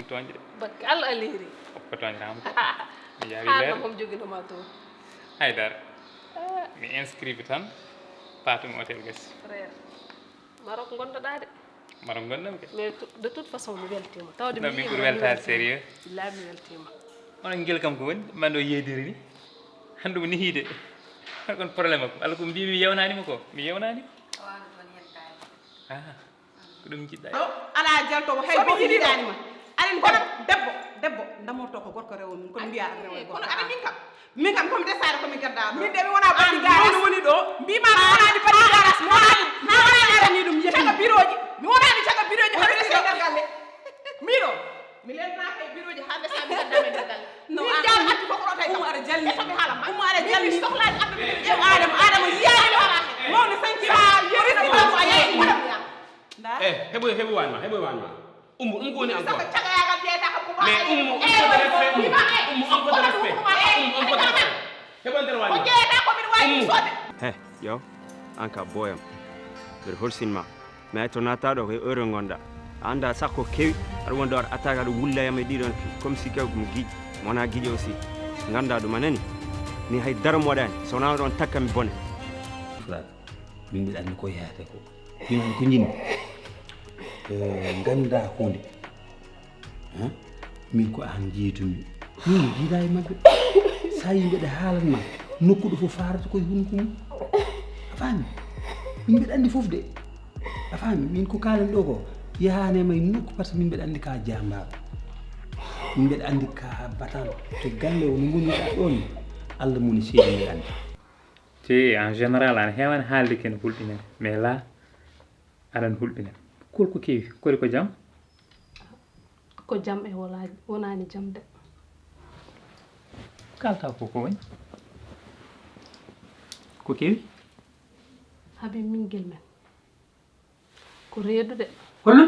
toñde bakki Allah aleri ko toñram ko mi yawi hala leer mom jogino ma to haydar mi inscribe tan patum hotel gas frère Maroc gondoɗa de maram gondam ke mais de toute façon mi weltima tawde mi ɓuri weltade sérieux la mi weltima onon guel kam ko woni mando yeydiri ni handu ni hiide kon problème ko alla ko mbi mi yewnanima ko mi yewnani ko ɗum jiɗɗa ala jalto hay bo yiɗanima alen kono debbo damoto ko gorko rewo min kono mbiya rewo kono ana min kam komi desare komi gadda min de mi wona bandi garas woni do mbima mi wonani bandi garas mi wonani arani ɗum yetti caga biroji mi wonani caga biroji hande sa nder galle miɗo mi lelna kay biroji hande sa mi gaddame nder galle min jall atti fof ɗo tay ara jalni mi haala ma ara jalni sohlani abbe ƴew adama yiyaani wala mawno sanki yerisi ma ko ayi heɓoy wanma ummu ko woni encore caga yagal jeeta ko mais ummu un peu de respect ummu un peu de respect ummu un peu de respect heɓo nder wanma jeeta ko min wawi sode he yo an ka boyam mbeɗa horsinma mais to nataɗo koye heure gonɗa anda sakko kewi aɗa wonde waɗa attaque aɗa wullayam e ɗiɗon comme si kew komo guiƴi wona guiƴi aussi ganda ɗum anani mi hay dara mo waɗani so wona ɗon takkami bone flat min mbiɗa andi ko yahate ko min ko jinmi ganda hunde min ko an jiitumi min jiiɗa e mabɓe sa yimɓeɗe haalanma nokkuɗo fof farata koye hunko mum a faami min mbiɗa andi fof de a faami min ko kalen ɗo ko yahanema e nokku par ce que min mbiɗa andi ka jambaɗo min mbiɗa andi ka batal to galle o no gonirɗa ɗon Allah muni seedi mbiɗa andi te en général an hewan haalde ken hulɗinen mais là aɗan hulɗinen kolko kewi kori ko jam ko jam e wonani jam de kalta ko woni ko kewi habi Binngel men ko reedude holno